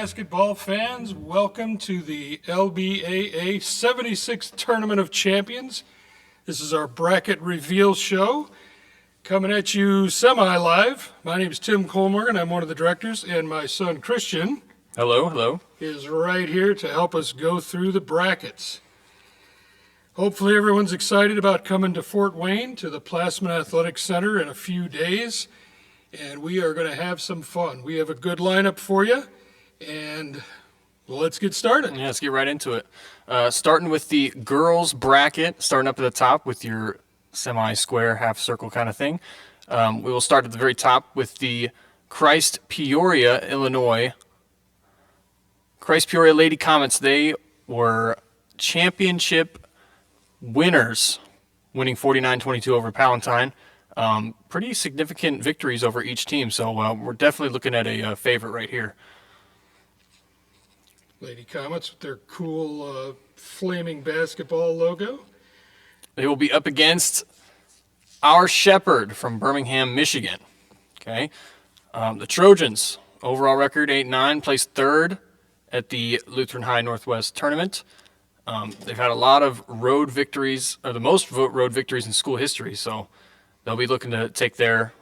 basketball fans. Welcome to the LBAA 76th Tournament of Champions. This is our bracket reveal show, coming at you semi-live. My name is Tim Colmorgan. I'm one of the directors, and my son Christian Hello. is right here to help us go through the brackets. Hopefully everyone's excited about coming to Fort Wayne to the Plasman Athletic Center in a few days, and we are going to have some fun. We have a good lineup for you, and let's get started. Yeah, let's get right into it. Starting with the girls bracket, starting up at the top with your semi-square, half-circle kind of thing. We will start at the very top with the Christ Peoria, Illinois. Christ Peoria Lady Comets, they were championship winners, winning 49-22 over Palatine. Pretty significant victories over each team, so we're definitely looking at a favorite right here. Lady Comets with their cool flaming basketball logo. They will be up against our Shepherd from Birmingham, Michigan. Okay, the Trojans, overall record 8-9, placed third at the Lutheran High Northwest tournament. They've had a lot of road victories, or the most road victories in school history, so they'll be looking to take their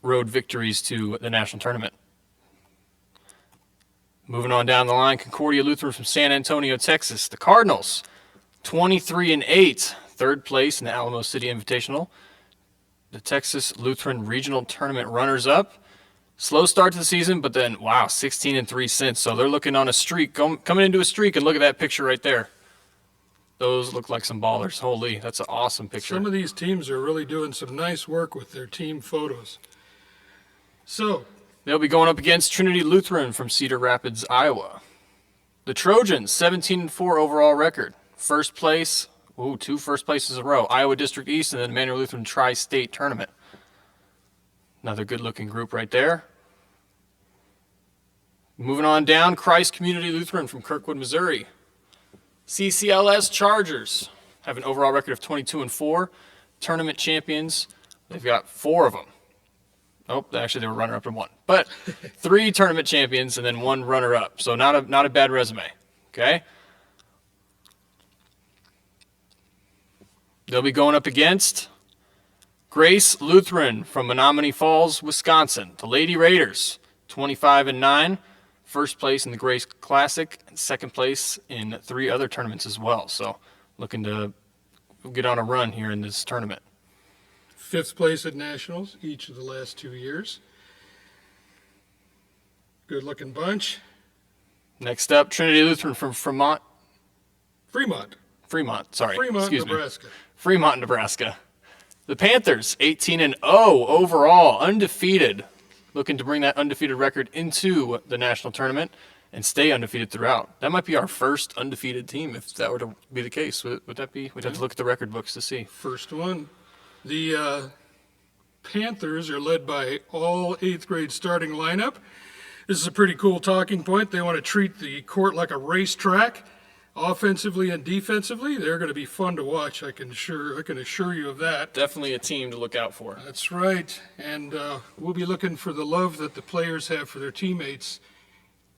road victories to the national tournament. Moving on down the line, Concordia Lutheran from San Antonio, Texas. The Cardinals, 23-8, third place in the Alamo City Invitational. The Texas Lutheran Regional Tournament runners-up. Slow start to the season, but then, wow, 16-3 since. So they're looking on a streak, coming into a streak, and look at that picture right there. Those look like some ballers. Holy, that's an awesome picture. Some of these teams are really doing some nice work with their team photos. So, they'll be going up against Trinity Lutheran from Cedar Rapids, Iowa. The Trojans, 17-4 overall record. First place, two first places in a row. Iowa District East and then Emmanuel Lutheran Tri-State Tournament. Another good-looking group right there. Moving on down, Christ Community Lutheran from Kirkwood, Missouri. CCLS Chargers have an overall record of 22-4. Tournament champions, they've got 4 of them. Oh, actually they were runner-up in 1. But 3 tournament champions and then 1 runner-up. So not a bad resume. Okay? They'll be going up against Grace Lutheran from Menominee Falls, Wisconsin. The Lady Raiders, 25-9. First place in the Grace Classic, and second place in 3 other tournaments as well. So looking to get on a run here in this tournament. 5th place at Nationals each of the last 2 years. Good-looking bunch. Next up, Trinity Lutheran from Fremont, Nebraska. Fremont, Nebraska. The Panthers, 18-0 overall, undefeated. Looking to bring that undefeated record into the national tournament and stay undefeated throughout. That might be our first undefeated team if that were to be the case. Would that be? We'd have to look at the record books to see. First one. The Panthers are led by all 8th grade starting lineup. This is a pretty cool talking point. They want to treat the court like a racetrack, offensively and defensively. They're going to be fun to watch. I can assure you of that. Definitely a team to look out for. That's right. And we'll be looking for the love that the players have for their teammates,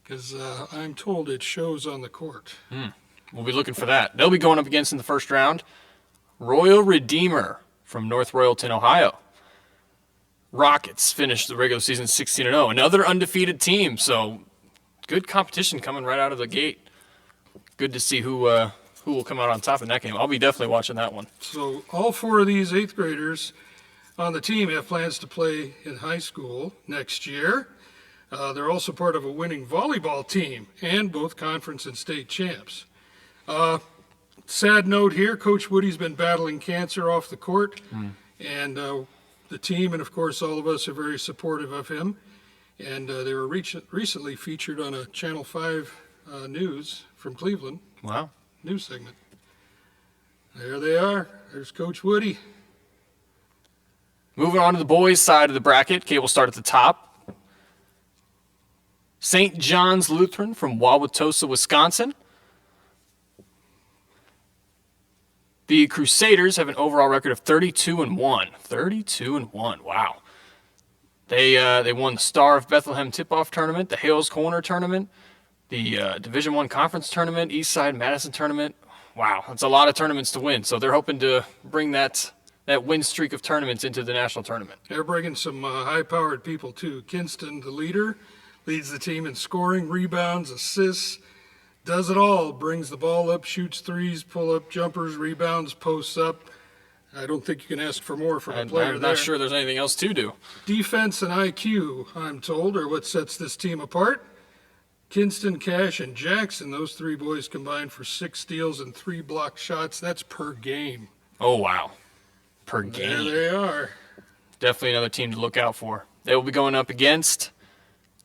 because I'm told it shows on the court. We'll be looking for that. They'll be going up against in the first round Royal Redeemer from North Royalton, Ohio. Rockets finished the regular season 16-0. Another undefeated team, so good competition coming right out of the gate. Good to see who will come out on top in that game. I'll be definitely watching that one. So all 4 of these 8th graders on the team have plans to play in high school next year. They're also part of a winning volleyball team and both conference and state champs. Sad note here, Coach Woody's been battling cancer off the court, and the team and, of course, all of us are very supportive of him. And they were recently featured on a Channel 5 news from Cleveland. Wow. News segment. There they are. There's Coach Woody. Moving on to the boys' side of the bracket. Okay, we'll start at the top. St. John's Lutheran from Wauwatosa, Wisconsin. The Crusaders have an overall record of 32-1. 32-1. Wow. They won the Star of Bethlehem tip-off tournament, the Hales Corner tournament, the Division One conference tournament, East Side Madison tournament. Wow, that's a lot of tournaments to win. So they're hoping to bring that win streak of tournaments into the national tournament. They're bringing some high-powered people, too. Kinston, the leader, leads the team in scoring, rebounds, assists, does it all. Brings the ball up, shoots threes, pull-up jumpers, rebounds, posts up. I don't think you can ask for more from a player I'm there. not sure there's anything else to do. Defense and IQ, I'm told, are what sets this team apart. Kinston, Cash, and Jackson, those three boys combined for 6 steals and 3 blocked shots. That's per game. Oh, wow. Per There game. they are. Definitely another team to look out for. They will be going up against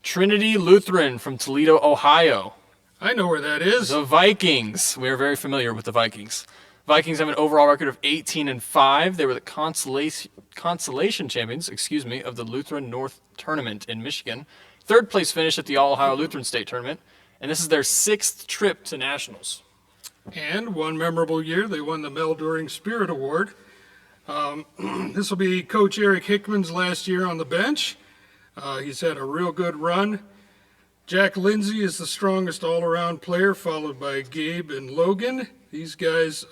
Trinity Lutheran from Toledo, Ohio. I know where that is. The Vikings. We are very familiar with the Vikings. Vikings have an overall record of 18-5. They were the consolation champions, of the Lutheran North Tournament in Michigan. Third place finish at the All-Ohio Lutheran State Tournament. And this is their 6th trip to nationals. And one memorable year, they won the Mel Doering Spirit Award. This will be Coach Eric Hickman's last year on the bench. He's had a real good run. Jack Lindsay is the strongest all-around player, followed by Gabe and Logan. These guys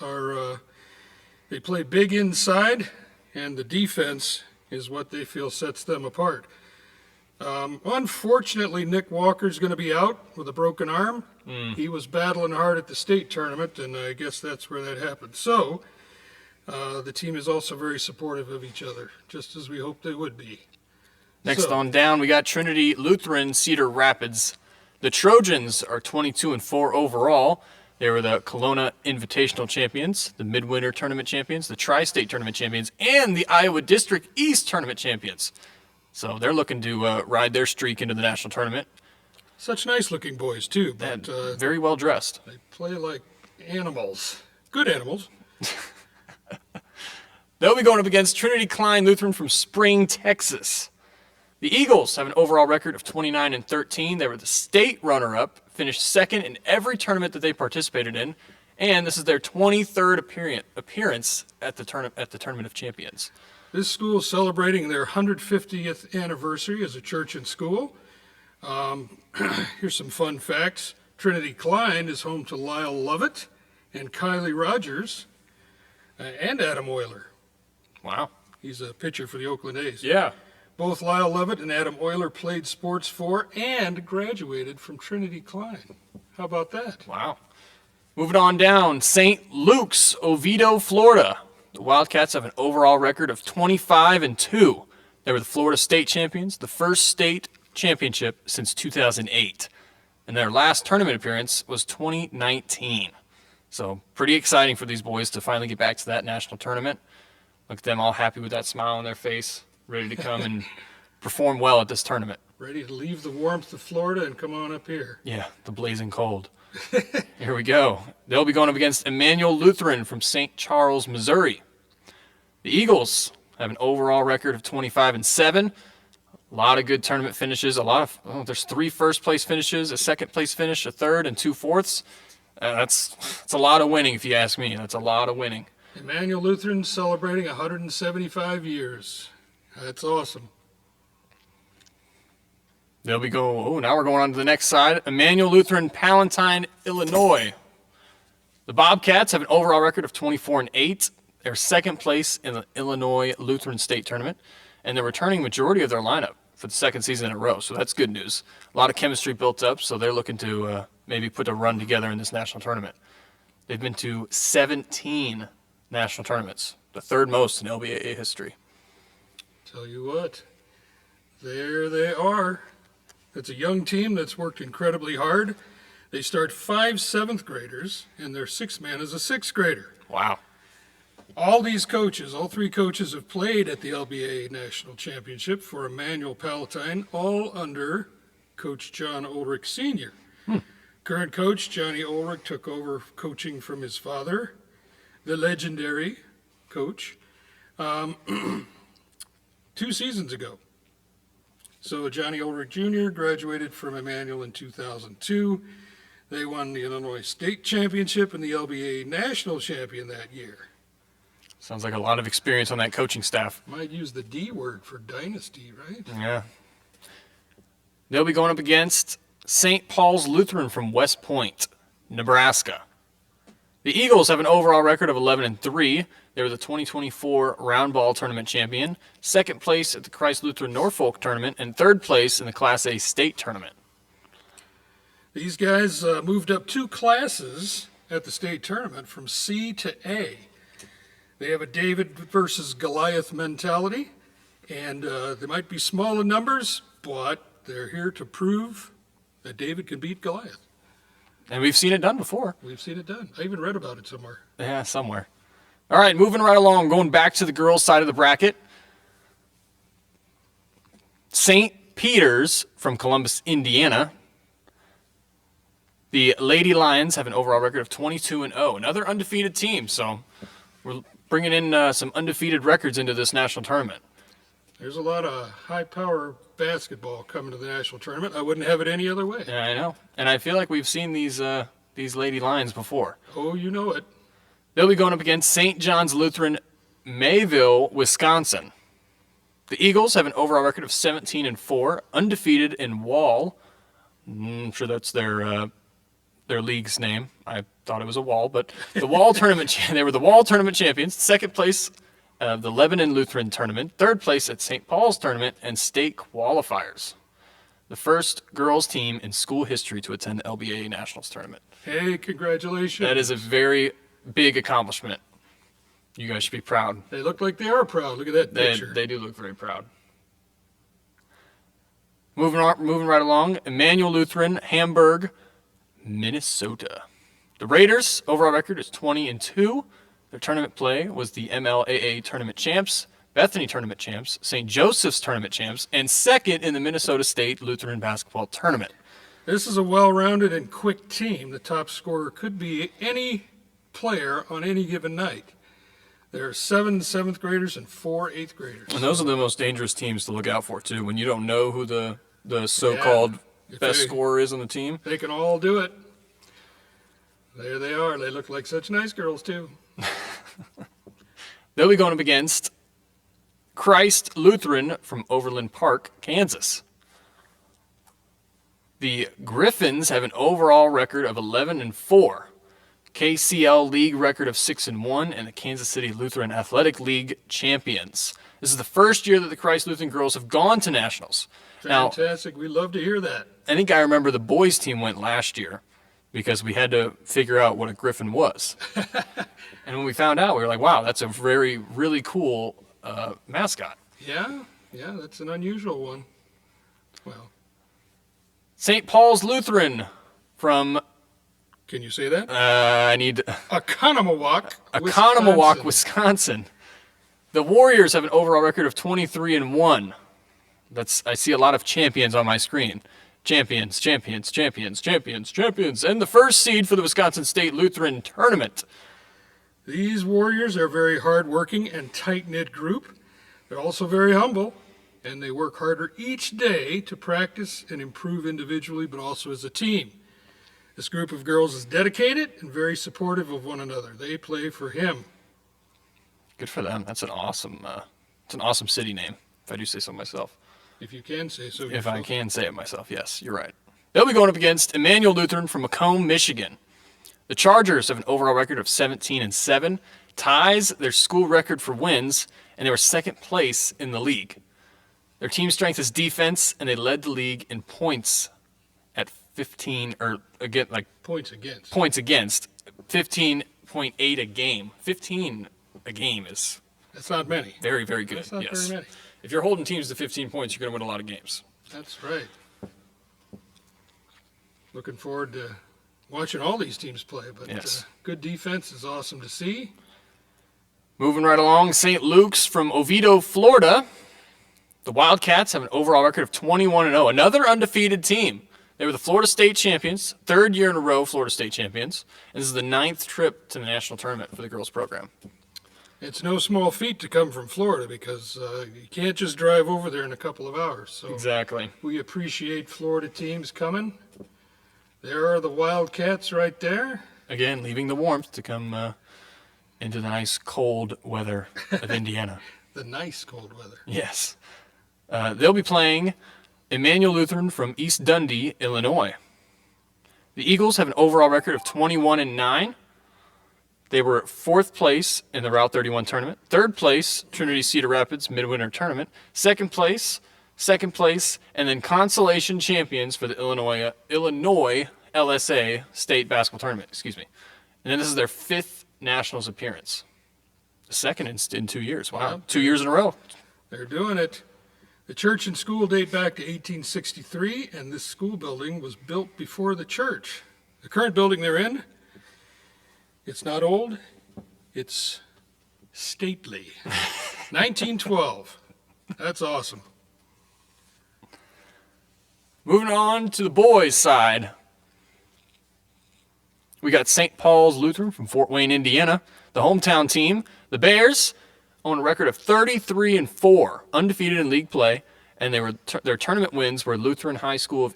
they play big inside, and the defense is what they feel sets them apart. Unfortunately, Nick Walker's going to be out with a broken arm. He was battling hard at the state tournament, and I guess that's where that happened. So, the team is also very supportive of each other, just as we hoped they would be. Next on down, we got Trinity Lutheran Cedar Rapids. The Trojans are 22-4 overall. They were the Kelowna Invitational champions, the Midwinter Tournament champions, the Tri-State Tournament champions, and the Iowa District East Tournament champions. So they're looking to ride their streak into the national tournament. Such nice-looking boys, too, but Very well dressed. they play like animals. Good animals. They'll be going up against Trinity Klein Lutheran from Spring, Texas. The Eagles have an overall record of 29-13. They were the state runner-up, finished second in every tournament that they participated in, and this is their 23rd appearance at the Tournament of Champions. This school is celebrating their 150th anniversary as a church and school. Here's some fun facts. Trinity Klein is home to Lyle Lovett and Kylie Rogers and Adam Euler. Wow. He's a pitcher for the Oakland A's. Yeah. Both Lyle Lovett and Adam Euler played sports for and graduated from Trinity Klein. How about that? Wow. Moving on down, St. Luke's, Oviedo, Florida. The Wildcats have an overall record of 25-2. They were the Florida State champions, the first state championship since 2008. And their last tournament appearance was 2019. So pretty exciting for these boys to finally get back to that national tournament. Look at them all happy with that smile on their face, ready to come and perform well at this tournament. Ready to leave the warmth of Florida and come on up here. Yeah, the blazing cold. Here we go. They'll be going up against Emmanuel Lutheran from St. Charles, Missouri. The Eagles have an overall record of 25-7. A lot of good tournament finishes. There's 3 first-place finishes, a second-place finish, a third, and 2 fourths. That's a lot of winning, if you ask me. That's a lot of winning. Emmanuel Lutheran celebrating 175 years. That's awesome. Now we're going on to the next side. Emmanuel Lutheran, Palatine, Illinois. The Bobcats have an overall record of 24-8. They're second place in the Illinois Lutheran State Tournament, and they're returning majority of their lineup for the second season in a row, so that's good news. A lot of chemistry built up, so they're looking to maybe put a run together in this national tournament. They've been to 17 national tournaments, the third most in LBAA history. Tell you what, there they are. It's a young team that's worked incredibly hard. They start 5 7th graders, and their 6th man is a 6th grader. Wow. All 3 coaches have played at the LBA National Championship for Emmanuel Palatine, all under Coach John Ulrich Sr. Current coach Johnny Ulrich took over coaching from his father, the legendary coach, 2 seasons ago. So Johnny Ulrich Jr. graduated from Emmanuel in 2002. They won the Illinois State Championship and the LBA National Champion that year. Sounds like a lot of experience on that coaching staff. Might use the D word for dynasty, right? Yeah. They'll be going up against St. Paul's Lutheran from West Point, Nebraska. The Eagles have an overall record of 11-3. They were the 2024 Round Ball Tournament champion, second place at the Christ Lutheran Norfolk Tournament, and third place in the Class A State Tournament. These guys moved up 2 classes at the state tournament from C to A. They have a David versus Goliath mentality, and they might be small in numbers, but they're here to prove that David can beat Goliath. And we've seen it done before. We've seen it done. I even read about it somewhere. Yeah, somewhere. All right, moving right along, going back to the girls' side of the bracket. St. Peter's from Columbus, Indiana. The Lady Lions have an overall record of 22-0. Another undefeated team, so we're bringing in some undefeated records into this national tournament. There's a lot of high-power basketball coming to the national tournament. I wouldn't have it any other way. Yeah, I know. And I feel like we've seen these Lady Lions before. Oh, you know it. They'll be going up against St. John's Lutheran, Mayville, Wisconsin. The Eagles have an overall record of 17-4, undefeated in Wall. I'm sure that's their league's name. I thought it was a Wall, but the Wall tournament. They were the Wall tournament champions. Second place of the Lebanon Lutheran tournament. Third place at St. Paul's tournament and state qualifiers. The first girls team in school history to attend the LBA Nationals tournament. Hey, congratulations. That is a very big accomplishment. You guys should be proud. They look like they are proud. Look at that picture. They do look very proud. Moving right along, Emmanuel Lutheran, Hamburg, Minnesota. The Raiders' overall record is 20-2. Their tournament play was the MLAA tournament champs, Bethany tournament champs, St. Joseph's tournament champs, and second in the Minnesota State Lutheran basketball tournament. This is a well-rounded and quick team. The top scorer could be any player on any given night. There are 7 7th graders and 4 8th graders. And those are the most dangerous teams to look out for, too, when you don't know who the so-called best scorer is on the team. They can all do it. There they are. They look like such nice girls, too. They'll be going up against Christ Lutheran from Overland Park, Kansas. The Griffins have an overall record of 11-4. KCL League record of 6-1, and the Kansas City Lutheran Athletic League champions. This is the first year that the Christ Lutheran girls have gone to nationals. Fantastic. We love to hear that. I think I remember the boys team went last year because we had to figure out what a Griffin was. And when we found out, we were like, wow, that's a really cool mascot. Yeah, that's an unusual one. Well, St. Paul's Lutheran from can you say that? I need Oconomowoc, Oconomowoc, Wisconsin. The Warriors have an overall record of 23-1. I see a lot of champions on my screen. Champions, champions, champions, champions, champions, and the first seed for the Wisconsin State Lutheran Tournament. These Warriors are a very hardworking and tight-knit group. They're also very humble, and they work harder each day to practice and improve individually, but also as a team. This group of girls is dedicated and very supportive of one another. They play for him. Good for them. That's an awesome city name, if I do say so myself. If you can say so yourself. If I can say it myself, yes, you're right. They'll be going up against Emmanuel Lutheran from Macomb, Michigan. The Chargers have an overall record of 17-7, ties their school record for wins, and they were second place in the league. Their team strength is defense, and they led the league in points at 15, or again, like Points against. 15.8 a game. 15 a game is That's not many. very, very good. That's not Yes. very many. If you're holding teams to 15 points, you're going to win a lot of games. That's right. Looking forward to watching all these teams play, but Yes. good defense is awesome to see. Moving right along, St. Luke's from Oviedo, Florida. The Wildcats have an overall record of 21-0. Another undefeated team. They were the Florida State champions, third year in a row Florida State champions. And this is the 9th trip to the national tournament for the girls program. It's no small feat to come from Florida because you can't just drive over there in a couple of hours. So Exactly. we appreciate Florida teams coming. There are the Wildcats right there. Again, leaving the warmth to come into the nice cold weather of Indiana. The nice cold weather. Yes. They'll be playing Emmanuel Lutheran from East Dundee, Illinois. The Eagles have an overall record of 21-9. They were 4th place in the Route 31 tournament, 3rd place, Trinity Cedar Rapids Midwinter Tournament, 2nd place, and then consolation champions for the Illinois LSA State Basketball Tournament. And then this is their 5th Nationals appearance. The second in 2 years. Wow. 2 years in a row. They're doing it. The church and school date back to 1863, and this school building was built before the church. The current building they're in, it's not old, it's stately. 1912. That's awesome. Moving on to the boys' side. We got St. Paul's Lutheran from Fort Wayne, Indiana. The hometown team, the Bears, own a record of 33-4, undefeated in league play, and their tournament wins were Lutheran High School of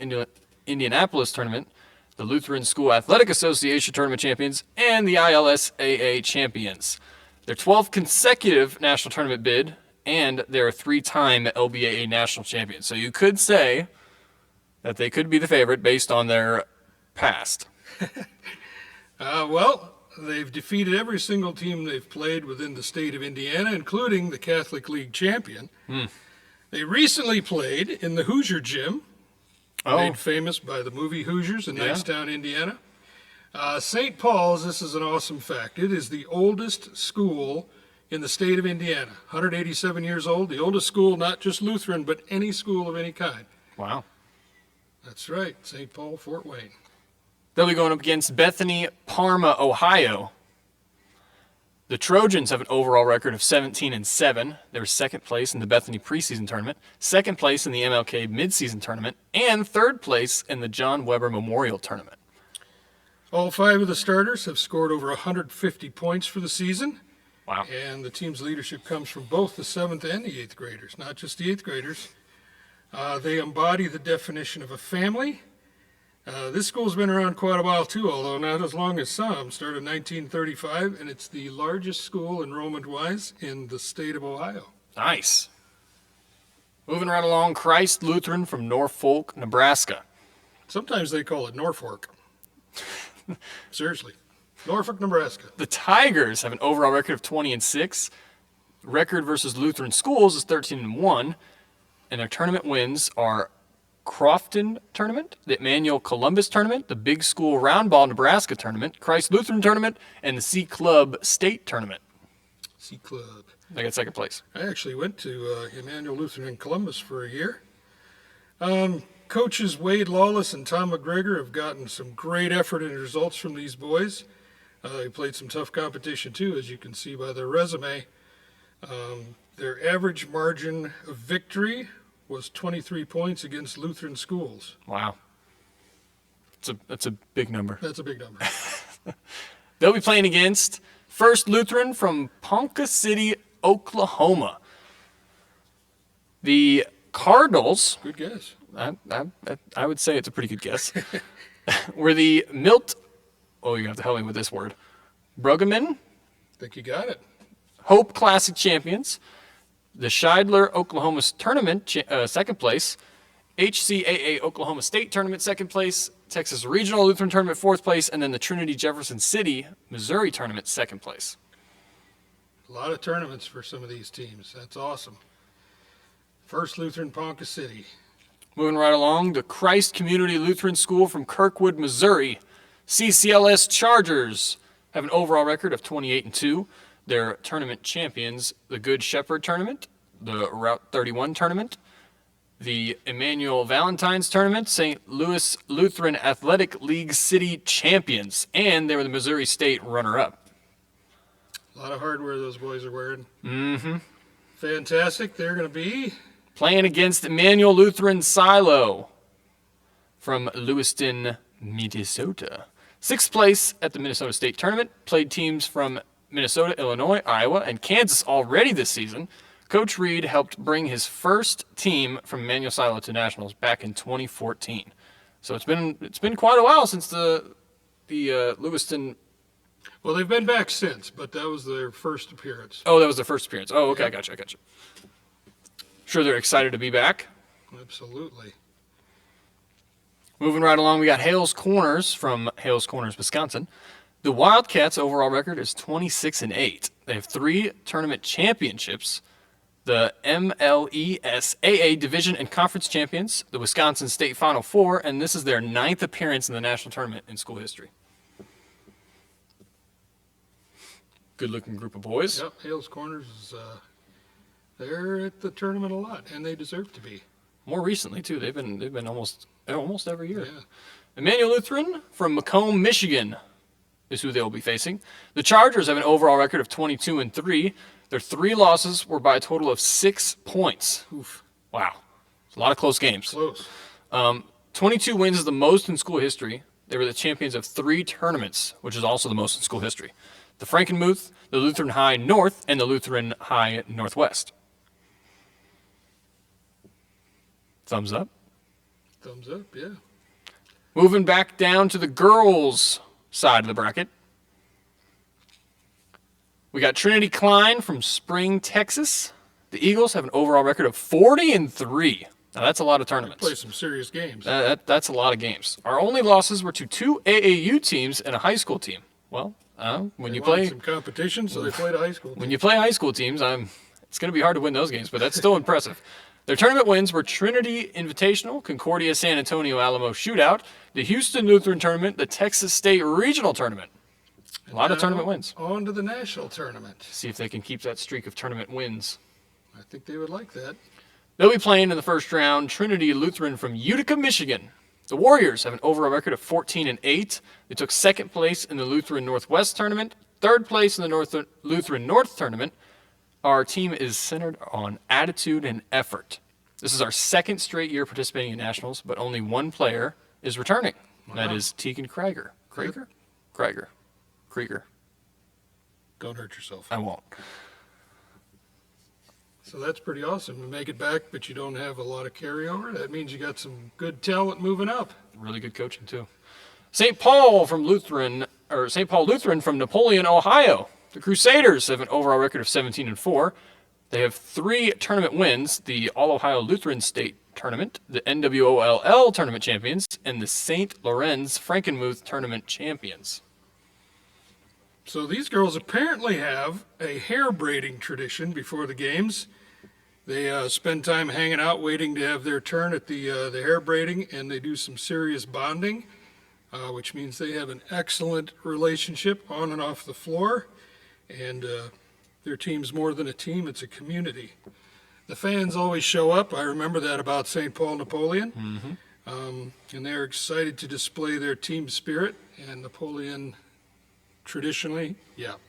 Indianapolis tournament, the Lutheran School Athletic Association tournament champions, and the ILSAA champions. Their 12th consecutive national tournament bid, and they're a 3-time LBAA national champion. So you could say that they could be the favorite based on their past. Well, they've defeated every single team they've played within the state of Indiana, including the Catholic League champion. They recently played in the Hoosier Gym, made famous by the movie Hoosiers in Nicetown, Indiana. St. Paul's, this is an awesome fact, it is the oldest school in the state of Indiana. 187 years old, the oldest school, not just Lutheran, but any school of any kind. Wow. That's right, St. Paul, Fort Wayne. They'll be going up against Bethany Parma, Ohio. The Trojans have an overall record of 17-7. They were 2nd place in the Bethany preseason tournament, 2nd place in the MLK midseason tournament, and 3rd place in the John Weber Memorial Tournament. All 5 of the starters have scored over 150 points for the season. Wow. And the team's leadership comes from both the 7th and the 8th graders, not just the 8th graders. They embody the definition of a family. This school's been around quite a while too, although not as long as some. Started in 1935, and it's the largest school enrollment-wise in the state of Ohio. Nice. Moving right along, Christ Lutheran from Norfolk, Nebraska. Sometimes they call it Norfolk. Seriously. Norfolk, Nebraska. The Tigers have an overall record of 20-6. Record versus Lutheran schools is 13-1, and their tournament wins are Crofton Tournament, the Emmanuel Columbus Tournament, the Big School Roundball Nebraska Tournament, Christ Lutheran Tournament, and the C Club State Tournament. C Club. They got 2nd place. I actually went to Emmanuel Lutheran in Columbus for a year. Coaches Wade Lawless and Tom McGregor have gotten some great effort and results from these boys. They played some tough competition too, as you can see by their resume. Their average margin of victory was 23 points against Lutheran schools. Wow. That's a big number. That's a big number. They'll be playing against First Lutheran from Ponca City, Oklahoma. The Cardinals, Good guess. I would say it's a pretty good guess, were the Milt, you have to help me with this word, Bruggeman Think you got it. Hope Classic champions, the Scheidler Oklahoma Tournament 2nd place, HCAA Oklahoma State Tournament 2nd place, Texas Regional Lutheran Tournament 4th place, and then the Trinity Jefferson City Missouri Tournament 2nd place. A lot of tournaments for some of these teams. That's awesome. First Lutheran, Ponca City. Moving right along, the Christ Community Lutheran School from Kirkwood, Missouri. CCLS Chargers have an overall record of 28-2. Their tournament champions, the Good Shepherd Tournament, the Route 31 Tournament, the Emmanuel Valentine's Tournament, St. Louis Lutheran Athletic League City champions, and they were the Missouri State runner-up. A lot of hardware those boys are wearing. Mm-hmm. Fantastic. They're going to be playing against Emmanuel Lutheran Silo from Lewiston, Minnesota. 6th place at the Minnesota State Tournament. Played teams from Minnesota, Illinois, Iowa, and Kansas already this season. Coach Reed helped bring his first team from Emmanuel Silo to nationals back in 2014. So it's been quite a while since the Lewiston. Well, they've been back since, but that was their first appearance. Oh, that was their first appearance. Oh, okay, Yeah. I got you. Sure, they're excited to be back. Absolutely. Moving right along, we got Hales Corners from Hales Corners, Wisconsin. The Wildcats' overall record is 26-8. They have 3 tournament championships: the MLESAA Division and Conference champions, the Wisconsin State Final Four, and this is their 9th appearance in the national tournament in school history. Good-looking group of boys. Yep, Hales Corners is they're at the tournament a lot, and they deserve to be. More recently too, they've been almost every year. Yeah. Emmanuel Lutheran from Macomb, Michigan, is who they'll be facing. The Chargers have an overall record of 22-3. Their 3 losses were by a total of 6 points. Oof, Wow, it's a lot of close games. close. 22 wins is the most in school history. They were the champions of 3 tournaments, which is also the most in school history: the Frankenmuth, the Lutheran High North, and the Lutheran High Northwest. Thumbs up. Thumbs up, yeah. Moving back down to the girls' side of the bracket. We got Trinity Klein from Spring, Texas. The Eagles have an overall record of 40-3. Now that's a lot of tournaments. Play some serious games. That's a lot of games. Our only losses were to 2 AAU teams and a high school team. Well, when They you wanted play some competition, so they played a high school. when you play high school teams, it's going to be hard to win those games, but that's still impressive. Their tournament wins were Trinity Invitational, Concordia San Antonio Alamo Shootout, the Houston Lutheran Tournament, the Texas State Regional Tournament. A lot of tournament wins. On to the national tournament. See if they can keep that streak of tournament wins. I think they would like that. They'll be playing in the first round Trinity Lutheran from Utica, Michigan. The Warriors have an overall record of 14-8. They took 2nd place in the Lutheran Northwest Tournament, 3rd place in the Lutheran North Tournament. Our team is centered on attitude and effort. This is our 2nd straight year participating in nationals, but only 1 player is returning. Wow. That is Tegan Krieger. Krieger? Krieger. Don't hurt yourself. I won't. So that's pretty awesome. To make it back, but you don't have a lot of carryover. That means you got some good talent moving up. Really good coaching too. St. Paul Lutheran from Napoleon, Ohio. The Crusaders have an overall record of 17-4. They have 3 tournament wins: the All-Ohio Lutheran State Tournament, the NWOLL Tournament Champions, and the St. Lorenz Frankenmuth Tournament Champions. So these girls apparently have a hair braiding tradition before the games. They spend time hanging out, waiting to have their turn at the hair braiding, and they do some serious bonding, which means they have an excellent relationship on and off the floor. And their team's more than a team, it's a community. The fans always show up. I remember that about St. Paul Napoleon. Mm-hmm. And they're excited to display their team spirit. And Napoleon, traditionally,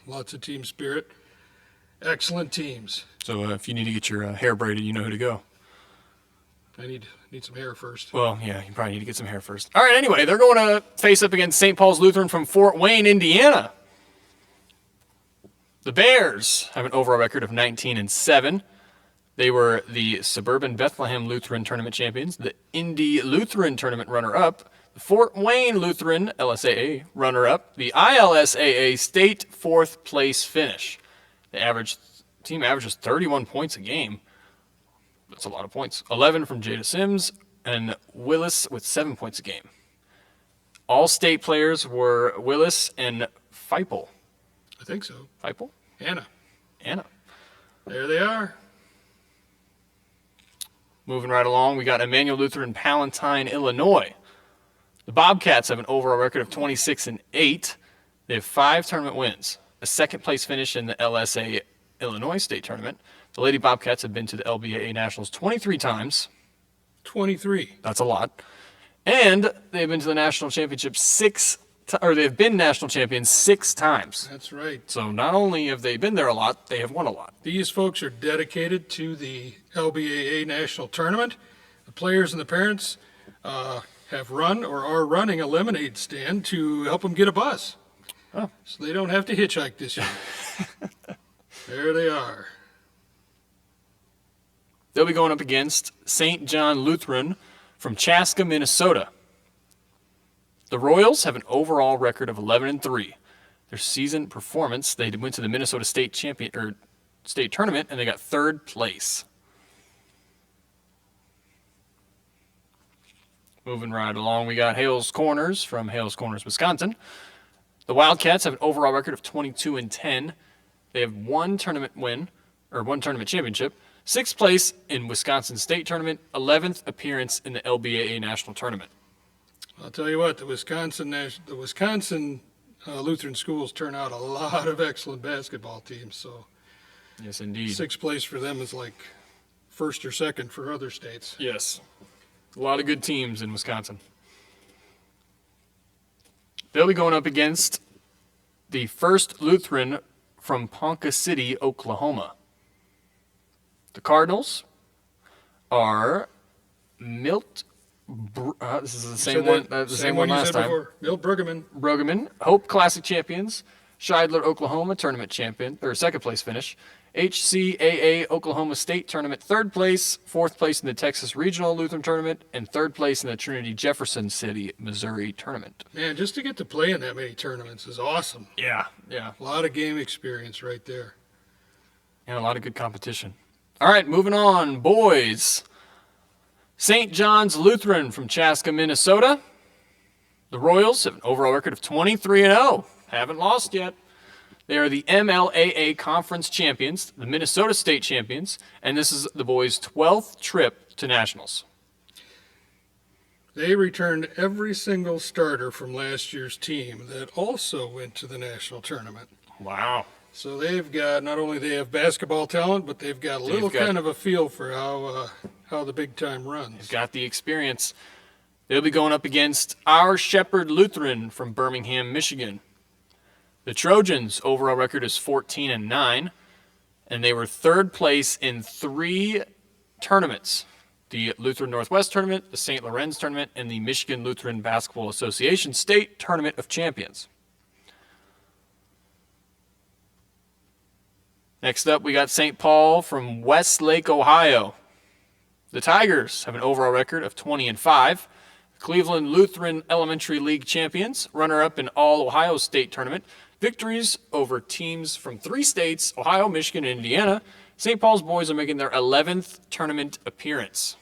lots of team spirit. Excellent teams. So if you need to get your hair braided, you know who to go. I need some hair first. Well, yeah, you probably need to get some hair first. All right, anyway, they're going to face up against St. Paul's Lutheran from Fort Wayne, Indiana. The Bears have an overall record of 19-7. They were the Suburban Bethlehem Lutheran Tournament champions, the Indy Lutheran Tournament runner-up, the Fort Wayne Lutheran LSAA runner-up, the ILSAA State 4th place finish. The team averages 31 points a game. That's a lot of points. 11 from Jada Sims and Willis with 7 points a game. All state players were Willis and Feipel. I think so. Feipel? Anna. There they are. Moving right along, we got Emmanuel Lutheran Palatine, Illinois. The Bobcats have an overall record of 26-8. They have 5 tournament wins, a 2nd place finish in the LSA Illinois State Tournament. The Lady Bobcats have been to the LBAA Nationals 23 times. 23. That's a lot. And they've been to the national championship they've been national champions 6 times. That's right. So not only have they been there a lot, they have won a lot. These folks are dedicated to the LBAA National Tournament. The players and the parents have run or are running a lemonade stand to help them get a bus. Oh. So they don't have to hitchhike this year. There they are. They'll be going up against St. John Lutheran from Chaska, Minnesota. The Royals have an overall record of 11-3. Their season performance, they went to the Minnesota State State Tournament and they got 3rd place. Moving right along, we got Hales Corners from Hales Corners, Wisconsin. The Wildcats have an overall record of 22-10. They have one tournament win, or one tournament championship, 6th place in Wisconsin State Tournament, 11th appearance in the LBAA National Tournament. I'll tell you what, the Wisconsin Lutheran schools turn out a lot of excellent basketball teams. So Yes, indeed. 6th place for them is like first or second for other states. Yes. A lot of good teams in Wisconsin. They'll be going up against the First Lutheran from Ponca City, Oklahoma. The Cardinals are this is the same one. The same one you last said time. before. Milt Brueggemann. Brueggemann, Hope Classic champions, Scheidler, Oklahoma tournament champion, or 2nd place finish. HCAA Oklahoma State tournament 3rd place, 4th place in the Texas Regional Lutheran tournament, and 3rd place in the Trinity Jefferson City, Missouri tournament. Man, just to get to play in that many tournaments is awesome. Yeah. A lot of game experience right there. And a lot of good competition. All right, moving on, boys. St. John's Lutheran from Chaska, Minnesota. The Royals have an overall record of 23-0. Haven't lost yet. They are the MLAA Conference champions, the Minnesota State champions, and this is the boys' 12th trip to nationals. They returned every single starter from last year's team that also went to the national tournament. Wow. So they've got, not only they have basketball talent, but they've got kind of a feel for how the big time runs. Got the experience. They'll be going up against our Shepherd Lutheran from Birmingham, Michigan. The Trojans' overall record is 14-9, and they were 3rd place in 3 tournaments: the Lutheran Northwest Tournament, the St. Lorenz Tournament, and the Michigan Lutheran Basketball Association State Tournament of Champions. Next up, we got St. Paul from Westlake, Ohio. The Tigers have an overall record of 20-5. Cleveland Lutheran Elementary League champions, runner-up in All-Ohio State Tournament, victories over teams from 3 states, Ohio, Michigan, and Indiana. St. Paul's boys are making their 11th tournament appearance.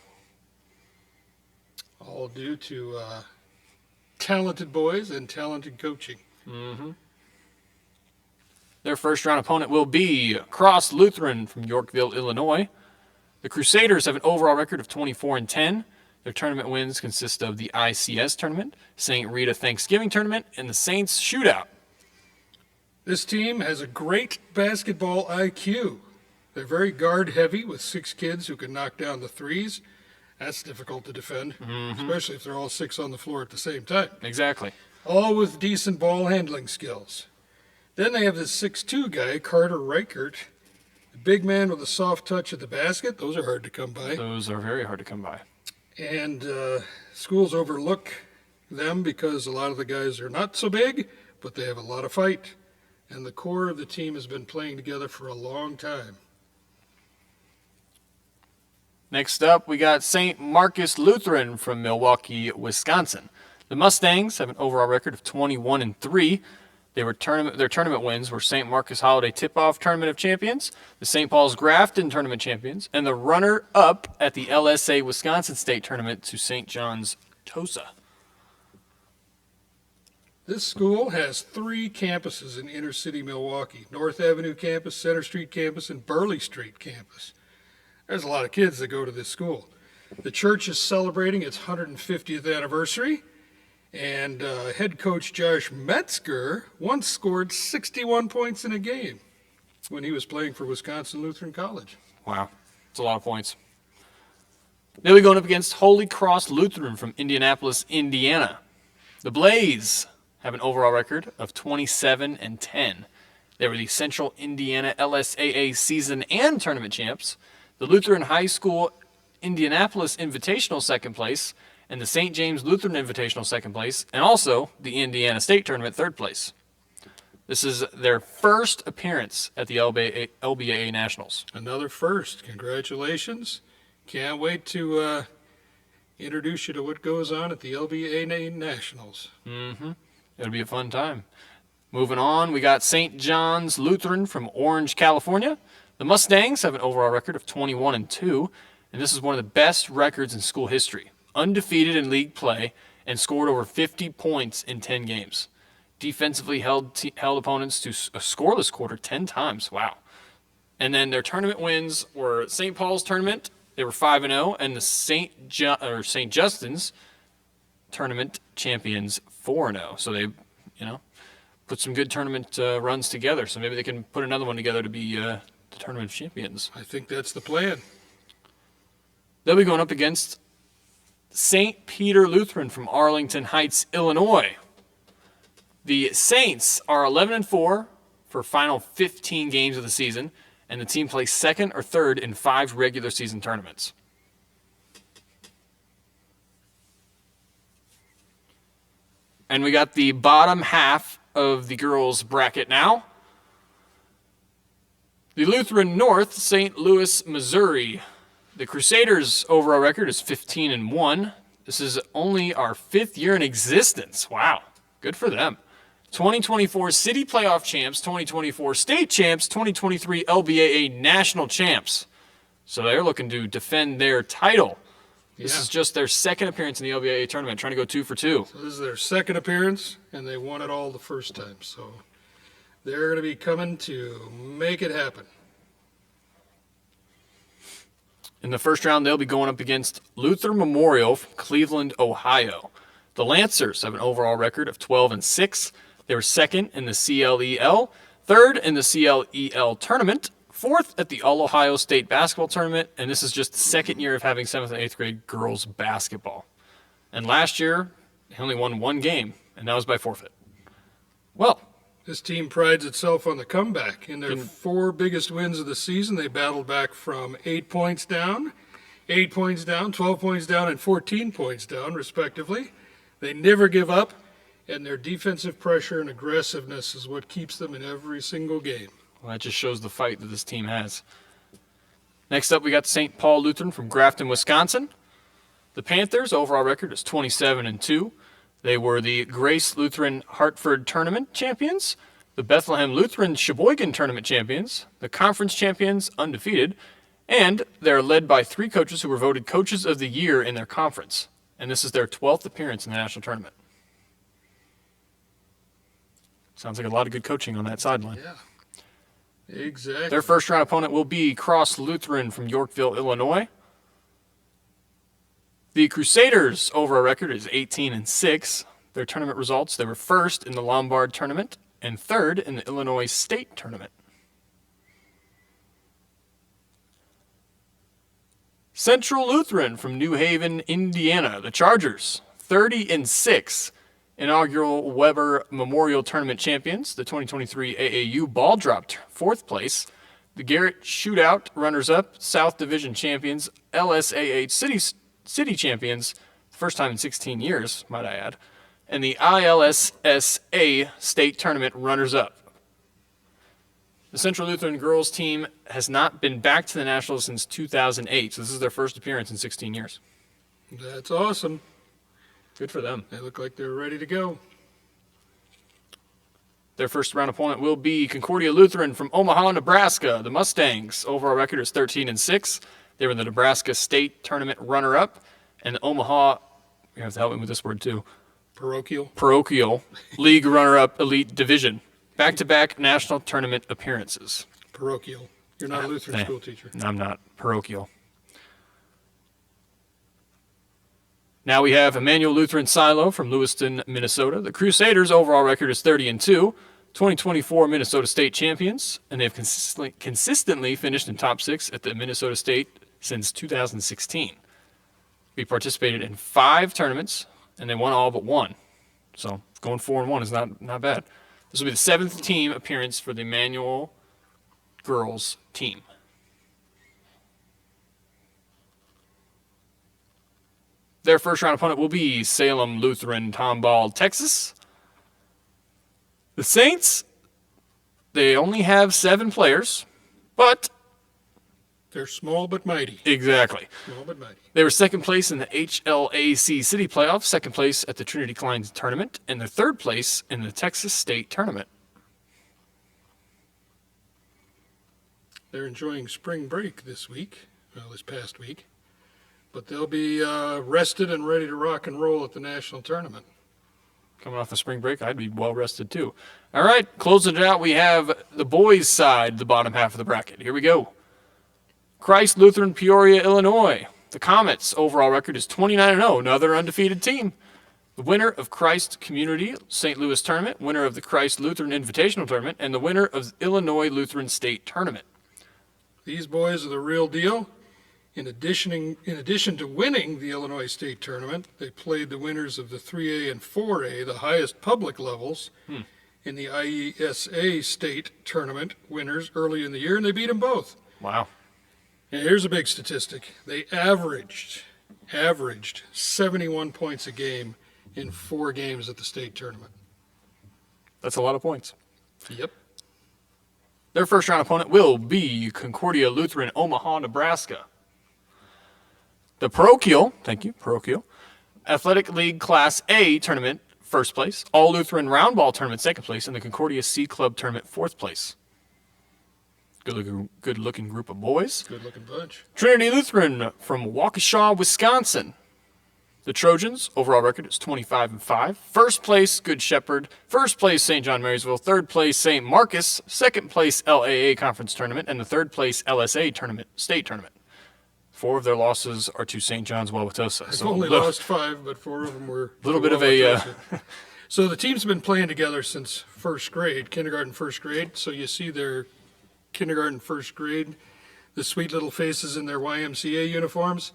All due to talented boys and talented coaching. Their first-round opponent will be Cross Lutheran from Yorkville, Illinois. The Crusaders have an overall record of 24-10. Their tournament wins consist of the ICS tournament, St. Rita Thanksgiving tournament, and the Saints Shootout. This team has a great basketball IQ. They're very guard heavy with 6 kids who can knock down the threes. That's difficult to defend, especially if they're all 6 on the floor at the same time. Exactly. All with decent ball handling skills. Then they have this 6'2" guy, Carter Reichert, the big man with a soft touch at the basket. Those are hard to come by. Those are very hard to come by. And schools overlook them because a lot of the guys are not so big, but they have a lot of fight. And the core of the team has been playing together for a long time. Next up, we got St. Marcus Lutheran from Milwaukee, Wisconsin. The Mustangs have an overall record of 21-3. Their tournament wins were St. Marcus Holiday Tip-Off Tournament of Champions, the St. Paul's Grafton Tournament Champions, and the runner-up at the LSA Wisconsin State Tournament to St. John's Tosa. This school has 3 campuses in inner city Milwaukee: North Avenue campus, Center Street campus, and Burley Street campus. There's a lot of kids that go to this school. The church is celebrating its 150th anniversary, and head coach Josh Metzger once scored 61 points in a game when he was playing for Wisconsin Lutheran College. Wow, that's a lot of points. They'll be going up against Holy Cross Lutheran from Indianapolis, Indiana. The Blaze have an overall record of 27-10. They were the Central Indiana LSAA season and tournament champs, the Lutheran High School Indianapolis Invitational 2nd place, and the St. James Lutheran Invitational 2nd place, and also the Indiana State Tournament 3rd place. This is their first appearance at the LBAA Nationals. Another first. Congratulations. Can't wait to introduce you to what goes on at the LBAA Nationals. It'll be a fun time. Moving on, we got St. John's Lutheran from Orange, California. The Mustangs have an overall record of 21-2, and this is one of the best records in school history. undefeated in league play, and scored over 50 points in 10 games. Defensively held opponents to a scoreless quarter 10 times. Wow. And then their tournament wins were St. Paul's tournament. They were 5-0, and the St. Justin's tournament champions 4-0. So they, put some good tournament runs together. So maybe they can put another one together to be the tournament champions. I think that's the plan. They'll be going up against St. Peter Lutheran from Arlington Heights, Illinois. The Saints are 11-4 for final 15 games of the season, and the team plays second or third in 5 regular season tournaments. And we got the bottom half of the girls' bracket now. The Lutheran North, St. Louis, Missouri. The Crusaders' overall record is 15-1. This is only our 5th year in existence. Wow, good for them. 2024 City Playoff Champs, 2024 State Champs, 2023 LBAA National Champs. So they're looking to defend their title. This is just their second appearance in the LBAA tournament, trying to go 2 for 2. So this is their second appearance, and they won it all the first time. So they're going to be coming to make it happen. In the first round, they'll be going up against Luther Memorial from Cleveland, Ohio. The Lancers have an overall record of 12-6. They were second in the CLEL, third in the CLEL tournament, fourth at the All-Ohio State Basketball Tournament, and this is just the second year of having 7th and 8th grade girls basketball. And last year, they only won 1 game, and that was by forfeit. Well, this team prides itself on the comeback. In their 4 biggest wins of the season, they battled back from 8 points down, 8 points down, 12 points down, and 14 points down, respectively. They never give up, and their defensive pressure and aggressiveness is what keeps them in every single game. Well, that just shows the fight that this team has. Next up, we got St. Paul Lutheran from Grafton, Wisconsin. The Panthers' overall record is 27-2. They were the Grace Lutheran Hartford Tournament champions, the Bethlehem Lutheran Sheboygan Tournament champions, the conference champions undefeated, and they're led by 3 coaches who were voted Coaches of the Year in their conference. And this is their 12th appearance in the national tournament. Sounds like a lot of good coaching on that sideline. Yeah, exactly. Their first round opponent will be Cross Lutheran from Yorkville, Illinois. The Crusaders' overall record is 18-6. Their tournament results, they were first in the Lombard tournament and third in the Illinois State tournament. Central Lutheran from New Haven, Indiana. The Chargers, 30-6. Inaugural Weber Memorial Tournament champions, the 2023 AAU ball dropped 4th place. The Garrett Shootout runners-up, South Division champions, LSAH City champions, first time in 16 years, might I add, and the ILSSA State Tournament runners-up. The Central Lutheran girls team has not been back to the Nationals since 2008, so this is their first appearance in 16 years. That's awesome. Good for them. They look like they're ready to go. Their first round opponent will be Concordia Lutheran from Omaha, Nebraska. The Mustangs' overall record is 13-6. They were the Nebraska State Tournament runner-up, and the Omaha, you have to help me with this word too, Parochial League runner-up Elite Division. Back-to-back national tournament appearances. Parochial. You're not a Lutheran school teacher. No, I'm not. Parochial. Now we have Emmanuel Lutheran Silo from Lewiston, Minnesota. The Crusaders' overall record is 30-2, 2024 Minnesota State champions, and they've consistently finished in top 6 at the Minnesota State since 2016. We participated in 5 tournaments, and they won all but 1. So going 4-1 is not bad. This will be the 7th team appearance for the Emmanuel girls team. Their first round opponent will be Salem Lutheran Tomball, Texas. The Saints, they only have 7 players, but... they're small but mighty. Exactly. Small but mighty. They were second place in the HLAC City Playoff, second place at the Trinity Klein Tournament, and the third place in the Texas State Tournament. They're enjoying spring break this past week. but they'll be rested and ready to rock and roll at the national tournament. Coming off the spring break, I'd be well rested too. All right, closing it out, we have the boys' side, the bottom half of the bracket. Here we go. Christ Lutheran Peoria, Illinois. The Comets' overall record is 29-0, another undefeated team. The winner of Christ Community St. Louis Tournament, winner of the Christ Lutheran Invitational Tournament, and the winner of Illinois Lutheran State Tournament. These boys are the real deal. In addition to winning the Illinois State Tournament, they played the winners of the 3A and 4A, the highest public levels, in the IESA State Tournament winners early in the year, and they beat them both. Wow. And here's a big statistic. They averaged 71 points a game in 4 games at the state tournament. That's a lot of points. Yep. Their first round opponent will be Concordia Lutheran, Omaha, Nebraska. The Parochial Athletic League Class A tournament, first place. All Lutheran Roundball tournament, second place. And the Concordia C Club tournament, fourth place. Good looking group of boys. Good looking bunch. Trinity Lutheran from Waukesha, Wisconsin. The Trojans, overall record is 25-5. First place, Good Shepherd. First place, St. John Marysville. Third place, St. Marcus. Second place, LAA Conference Tournament. And the third place, LSA Tournament, State Tournament. 4 of their losses are to St. John's Wauwatosa. I've only lost 5, but 4 of them were. A little bit of a. So the team's been playing together since first grade, kindergarten, first grade. So you see their kindergarten, first grade, the sweet little faces in their YMCA uniforms,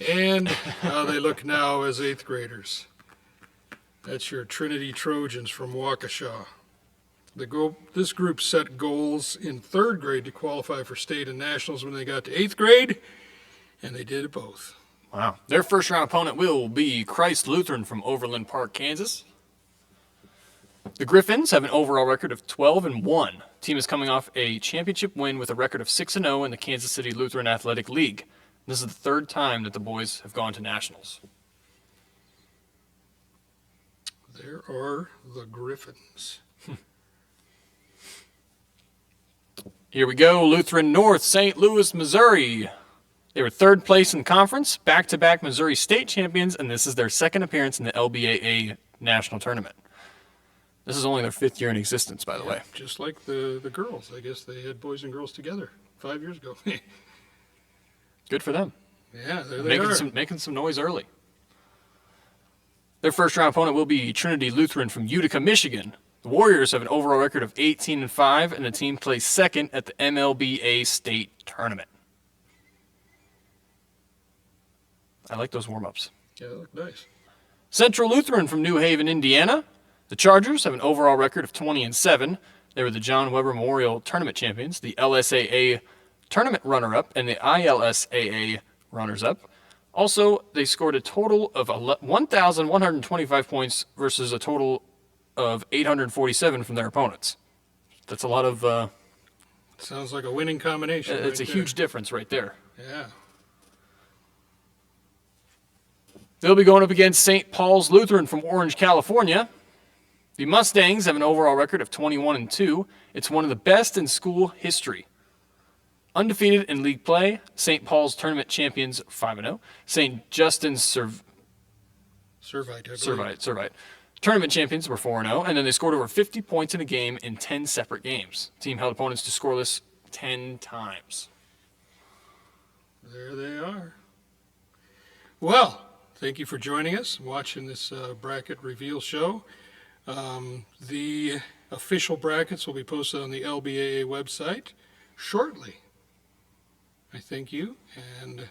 and how they look now as 8th graders. That's your Trinity Trojans from Waukesha. This group set goals in 3rd grade to qualify for state and nationals when they got to 8th grade, and they did it both. Wow. Their first round opponent will be Christ Lutheran from Overland Park, Kansas. The Griffins have an overall record of 12-1. Team is coming off a championship win with a record of 6-0 in the Kansas City Lutheran Athletic League. This is the 3rd time that the boys have gone to nationals. There are the Griffins. Here we go. Lutheran North, St. Louis, Missouri. They were 3rd place in conference, back-to-back Missouri State champions, and this is their 2nd appearance in the LBAA National Tournament. This is only their 5th year in existence, by the way. Just like the girls. I guess they had boys and girls together 5 years ago. Good for them. Yeah, there they are. Making some noise early. Their first round opponent will be Trinity Lutheran from Utica, Michigan. The Warriors have an overall record of 18-5, and the team plays 2nd at the MLBA State Tournament. I like those warm-ups. Yeah, they look nice. Central Lutheran from New Haven, Indiana. The Chargers have an overall record of 20-7. They were the John Weber Memorial Tournament champions, the LSAA Tournament runner-up, and the ILSAA runners-up. Also, they scored a total of 1,125 points versus a total of 847 from their opponents. That's a lot of... Sounds like a winning combination. It's a huge difference right there. Yeah. They'll be going up against St. Paul's Lutheran from Orange, California. The Mustangs have an overall record of 21-2. It's one of the best in school history. Undefeated in league play, St. Paul's tournament champions 5-0. St. Justin's Servite. Tournament champions were 4-0, and then they scored over 50 points in a game in 10 separate games. The team held opponents to scoreless 10 times. There they are. Well, thank you for joining us and watching this bracket reveal show. The official brackets will be posted on the LBAA website shortly. I thank you and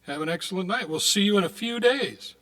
have an excellent night. We'll see you in a few days.